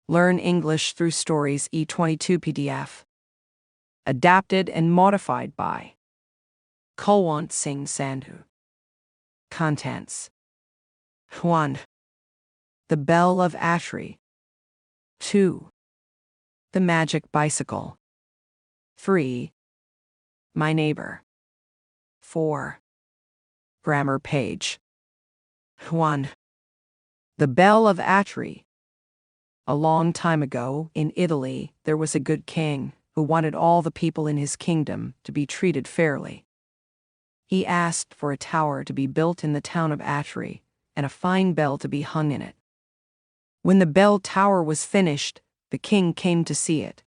Learn English through stories E22 PDF. Adapted and modified by Kulwant Singh Sandhu. Contents: 1. The Bell of Ashri. 2. The Magic Bicycle. 3. My Neighbor. 4. Grammar page. 1. The Bell of Ashri. A long time ago, in Italy, there was a good king who wanted all the people in his kingdom to be treated fairly. He asked for a tower to be built in the town of Ashri and a fine bell to be hung in it. When the bell tower was finished, the king came to see it.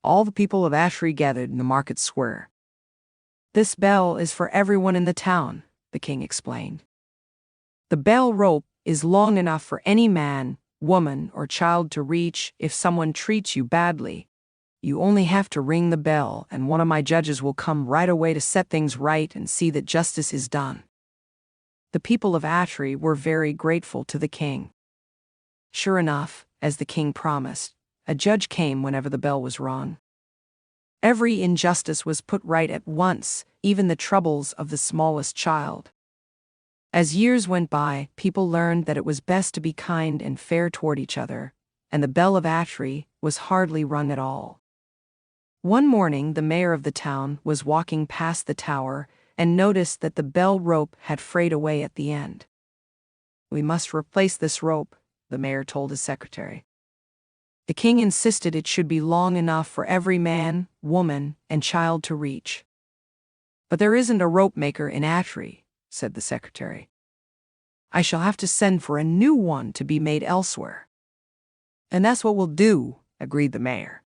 All the people of Ashri gathered in the market square. "This bell is for everyone in the town," the king explained. "The bell rope is long enough for any man, woman, or child to reach if someone treats you badly. You only have to ring the bell, and one of my judges will come right away to set things right and see that justice is done." The people of Ashri were very grateful to the king. Sure enough, as the king promised, a judge came whenever the bell was rung. Every injustice was put right at once, even the troubles of the smallest child. As years went by, people learned that it was best to be kind and fair toward each other, and the bell of Ashri was hardly rung at all. One morning, the mayor of the town was walking past the tower and noticed that the bell rope had frayed away at the end. "We must replace this rope," the mayor told his secretary. The king insisted it should be long enough for every man, woman, and child to reach. "But there isn't a rope maker in Ashri," said the secretary. "I shall have to send for a new one to be made elsewhere." "And that's what we'll do," agreed the mayor.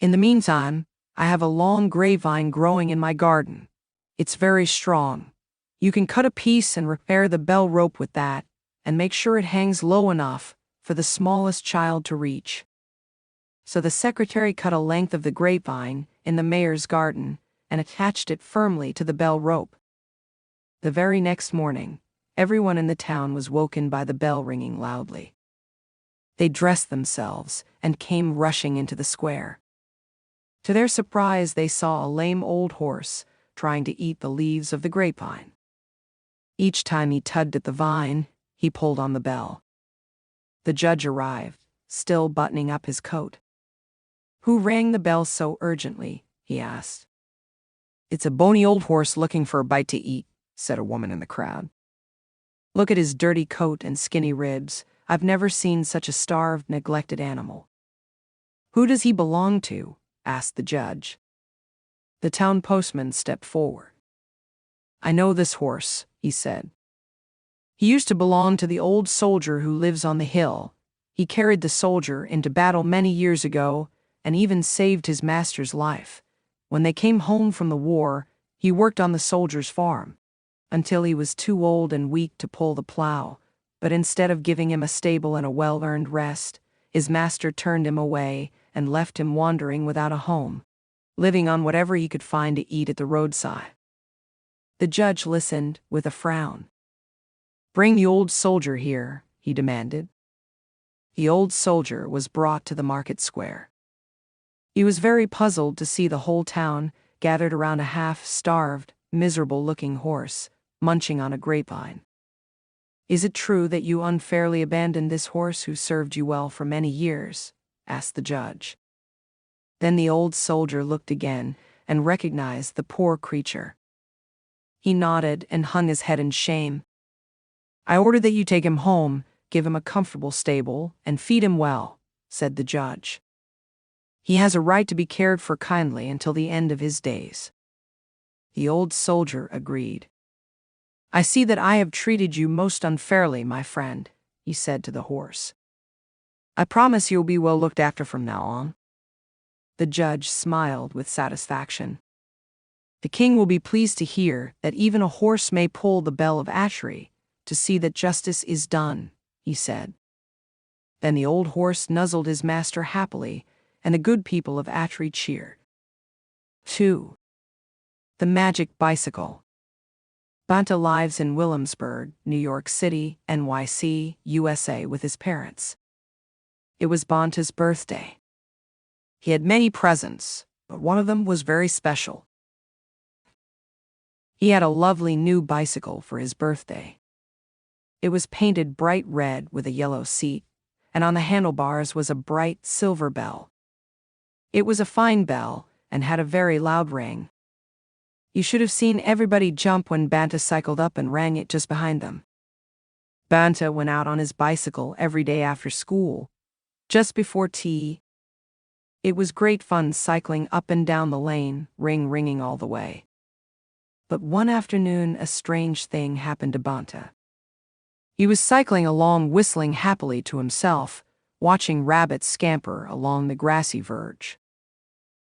"In the meantime, I have a long grapevine growing in my garden. It's very strong. You can cut a piece and repair the bell rope with that, and make sure it hangs low enough for the smallest child to reach." So the secretary cut a length of the grapevine in the mayor's garden and attached it firmly to the bell rope. The very next morning, everyone in the town was woken by the bell ringing loudly. They dressed themselves and came rushing into the square. To their surprise, they saw a lame old horse trying to eat the leaves of the grapevine. Each time he tugged at the vine, he pulled on the bell. The judge arrived, still buttoning up his coat. "Who rang the bell so urgently?" he asked. "It's a bony old horse looking for a bite to eat," said a woman in the crowd. "Look at his dirty coat and skinny ribs. I've never seen such a starved, neglected animal." "Who does he belong to?" asked the judge. The town postman stepped forward. "I know this horse," he said. "He used to belong to the old soldier who lives on the hill. He carried the soldier into battle many years ago and even saved his master's life. When they came home from the war, he worked on the soldier's farm until he was too old and weak to pull the plow, but instead of giving him a stable and a well-earned rest, his master turned him away and left him wandering without a home, living on whatever he could find to eat at the roadside." The judge listened with a frown. "Bring the old soldier here," he demanded. The old soldier was brought to the market square. He was very puzzled to see the whole town gathered around a half-starved, miserable-looking horse, munching on a grapevine. "Is it true that you unfairly abandoned this horse who served you well for many years?" asked the judge. Then the old soldier looked again and recognized the poor creature. He nodded and hung his head in shame. "I order that you take him home, give him a comfortable stable, and feed him well," said the judge. "He has a right to be cared for kindly until the end of his days." The old soldier agreed. "I see that I have treated you most unfairly, my friend," he said to the horse. "I promise you'll be well looked after from now on." The judge smiled with satisfaction. "The king will be pleased to hear that even a horse may pull the bell of Ashri to see that justice is done," he said. Then the old horse nuzzled his master happily, and the good people of Ashri cheered. 2. The Magic Bicycle. Banta lives in Williamsburg, New York City, NYC, USA with his parents. It was Banta's birthday. He had many presents, but one of them was very special. He had a lovely new bicycle for his birthday. It was painted bright red with a yellow seat, and on the handlebars was a bright silver bell. It was a fine bell and had a very loud ring. You should have seen everybody jump when Banta cycled up and rang it just behind them. Banta went out on his bicycle every day after school, just before tea. It was great fun cycling up and down the lane, ringing all the way. But one afternoon a strange thing happened to Banta. He was cycling along whistling happily to himself, watching rabbits scamper along the grassy verge.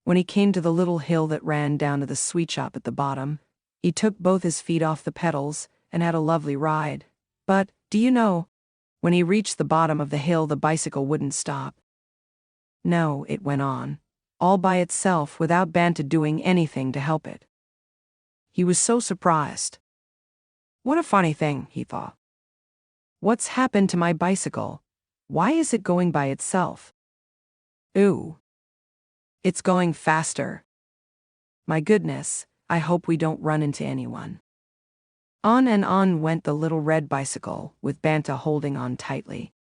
When he came to the little hill that ran down to the sweet shop at the bottom, he took both his feet off the pedals and had a lovely ride. But, do you know, when he reached the bottom of the hill the bicycle wouldn't stop. No, it went on, all by itself without Banta doing anything to help it. He was so surprised. What a funny thing, he thought. What's happened to my bicycle? Why is it going by itself? Ooh. It's going faster. My goodness, I hope we don't run into anyone. On and on went the little red bicycle, with Banta holding on tightly.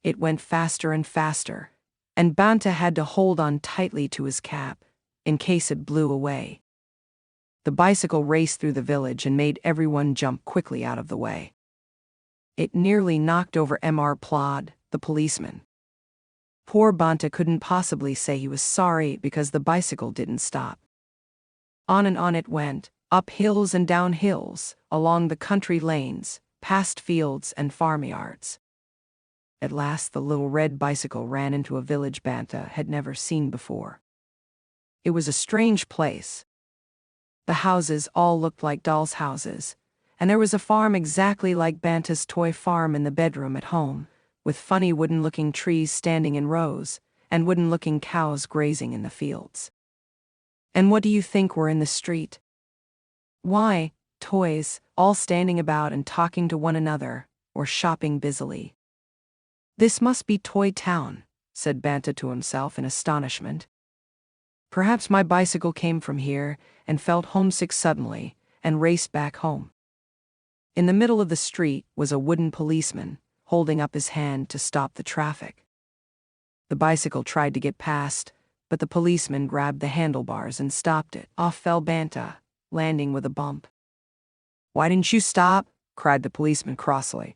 It went faster and faster, and Banta had to hold on tightly to his cap, in case it blew away. The bicycle raced through the village and made everyone jump quickly out of the way. It nearly knocked over Mr. Plod, the policeman. Poor Banta couldn't possibly say he was sorry because the bicycle didn't stop. On and on it went, up hills and down hills, along the country lanes, past fields and farmyards. At last the little red bicycle ran into a village Banta had never seen before. It was a strange place. The houses all looked like dolls' houses, and there was a farm exactly like Banta's toy farm in the bedroom at home, with funny wooden-looking trees standing in rows, and wooden-looking cows grazing in the fields. And what do you think were in the street? Why, toys, all standing about and talking to one another, or shopping busily. This must be Toy Town, said Banta to himself in astonishment. Perhaps my bicycle came from here and felt homesick suddenly and raced back home. In the middle of the street was a wooden policeman, holding up his hand to stop the traffic. The bicycle tried to get past, but the policeman grabbed the handlebars and stopped it. Off fell Banta, landing with a bump. "Why didn't you stop?" cried the policeman crossly.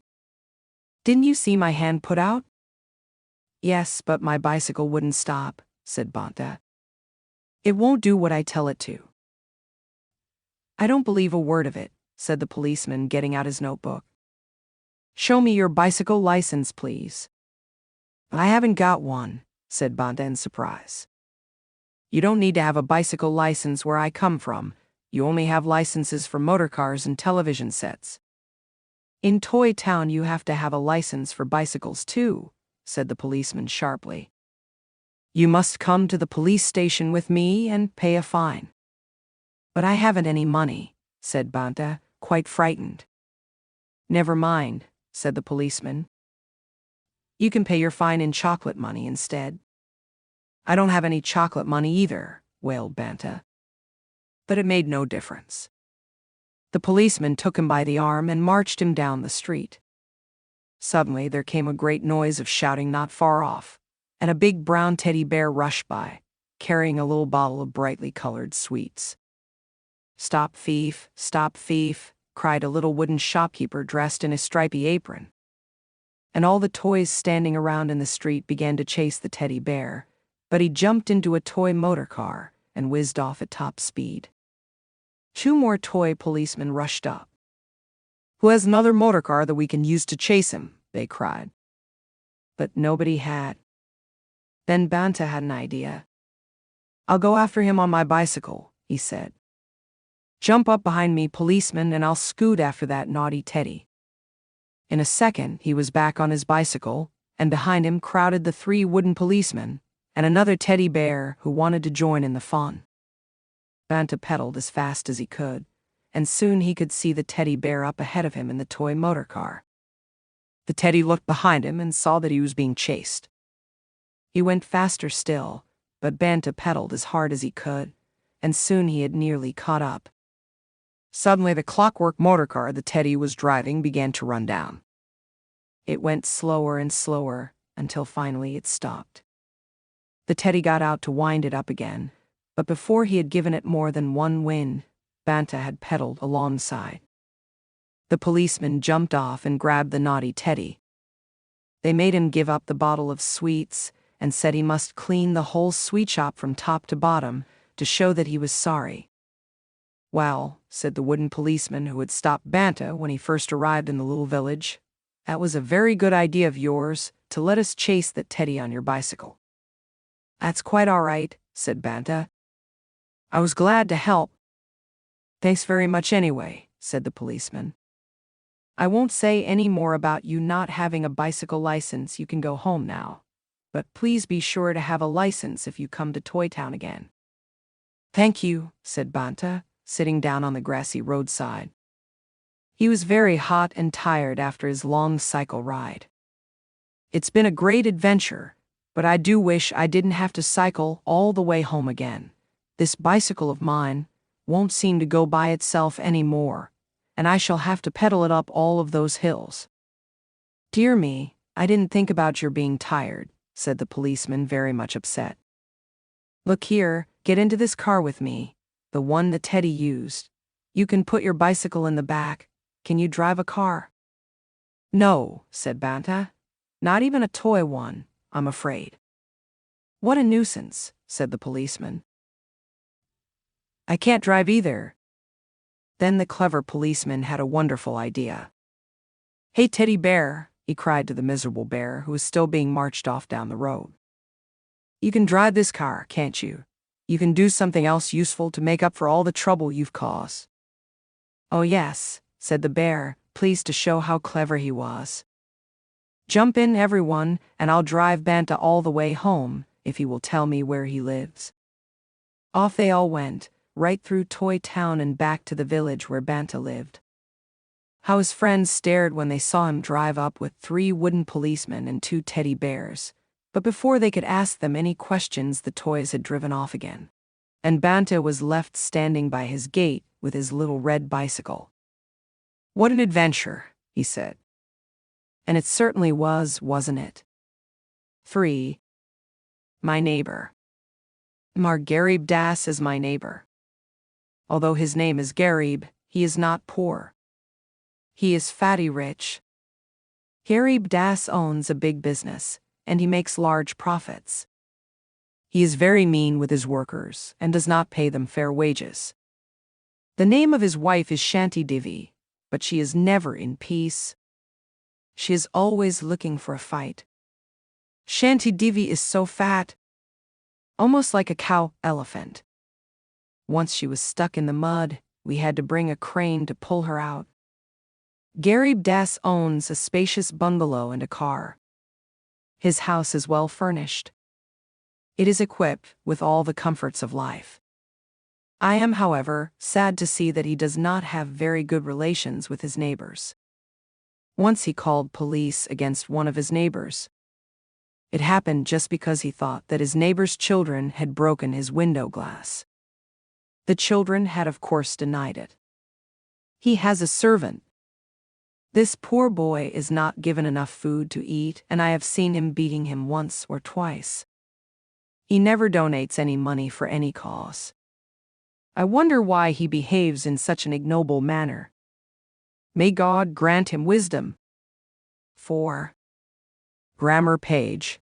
"Didn't you see my hand put out?" "Yes, but my bicycle wouldn't stop," said Banta. "It won't do what I tell it to." "I don't believe a word of it," said the policeman, getting out his notebook. "Show me your bicycle license, please." "I haven't got one," said Banta in surprise. "You don't need to have a bicycle license where I come from. You only have licenses for motor cars and television sets." "In Toy Town you have to have a license for bicycles too," said the policeman sharply. "You must come to the police station with me and pay a fine." "But I haven't any money," said Banta, quite frightened. "Never mind," said the policeman. "You can pay your fine in chocolate money instead." "I don't have any chocolate money either," wailed Banta. But it made no difference. The policeman took him by the arm and marched him down the street. Suddenly there came a great noise of shouting not far off, and a big brown teddy bear rushed by, carrying a little bottle of brightly colored sweets. "Stop thief, cried a little wooden shopkeeper dressed in a stripy apron. And all the toys standing around in the street began to chase the teddy bear, but he jumped into a toy motor car and whizzed off at top speed. 2 more toy policemen rushed up. "Who has another motor car that we can use to chase him?" they cried. But nobody had. Then Banta had an idea. "I'll go after him on my bicycle," he said. "Jump up behind me, policeman, and I'll scoot after that naughty Teddy." In a second he was back on his bicycle, and behind him crowded the 3 wooden policemen and another teddy bear who wanted to join in the fun. Banta pedaled as fast as he could, and soon he could see the teddy bear up ahead of him in the toy motor car. The teddy looked behind him and saw that he was being chased. He went faster still, but Banta pedaled as hard as he could, and soon he had nearly caught up. Suddenly the clockwork motorcar the Teddy was driving began to run down. It went slower and slower until finally it stopped. The Teddy got out to wind it up again, but before he had given it more than one wind, Banta had pedaled alongside. The policeman jumped off and grabbed the naughty Teddy. They made him give up the bottle of sweets and said he must clean the whole sweet shop from top to bottom to show that he was sorry. "Well," said the wooden policeman who had stopped Banta when he first arrived in the little village, "that was a very good idea of yours to let us chase that Teddy on your bicycle." "That's quite all right," said Banta. "I was glad to help." "Thanks very much anyway," said the policeman. "I won't say any more about you not having a bicycle license. You can go home now. But please be sure to have a license if you come to Toy Town again." "Thank you," said Banta, sitting down on the grassy roadside. He was very hot and tired after his long cycle ride. "It's been a great adventure, but I do wish I didn't have to cycle all the way home again. This bicycle of mine won't seem to go by itself anymore, and I shall have to pedal it up all of those hills." "Dear me, I didn't think about your being tired," said the policeman, very much upset. "Look here, get into this car with me, the one that Teddy used. You can put your bicycle in the back. Can you drive a car?" "No," said Banta. "Not even a toy one, I'm afraid." "What a nuisance," said the policeman. "I can't drive either." Then the clever policeman had a wonderful idea. "Hey, Teddy Bear," he cried to the miserable bear who was still being marched off down the road. "You can drive this car, can't you? You can do something else useful to make up for all the trouble you've caused." "Oh yes," said the bear, pleased to show how clever he was. "Jump in, everyone, and I'll drive Banta all the way home, if he will tell me where he lives." Off they all went, right through Toy Town and back to the village where Banta lived. How his friends stared when they saw him drive up with 3 wooden policemen and 2 teddy bears. But before they could ask them any questions, the toys had driven off again, and Banta was left standing by his gate with his little red bicycle. "What an adventure," he said. And it certainly was, wasn't it? 3. My neighbor. Garib Das is my neighbor. Although his name is Garib, he is not poor. He is fatty rich. Garib Das owns a big business, and he makes large profits. He is very mean with his workers and does not pay them fair wages. The name of his wife is Shanti Devi, but she is never in peace. She is always looking for a fight. Shanti Devi is so fat, almost like a cow elephant. Once she was stuck in the mud, we had to bring a crane to pull her out. Garib Das owns a spacious bungalow and a car. His house is well furnished. It is equipped with all the comforts of life. I am, however, sad to see that he does not have very good relations with his neighbors. Once he called police against one of his neighbors. It happened just because he thought that his neighbor's children had broken his window glass. The children had, of course, denied it. He has a servant. This poor boy is not given enough food to eat, and I have seen him beating him once or twice. He never donates any money for any cause. I wonder why he behaves in such an ignoble manner. May God grant him wisdom. 4. Grammar page.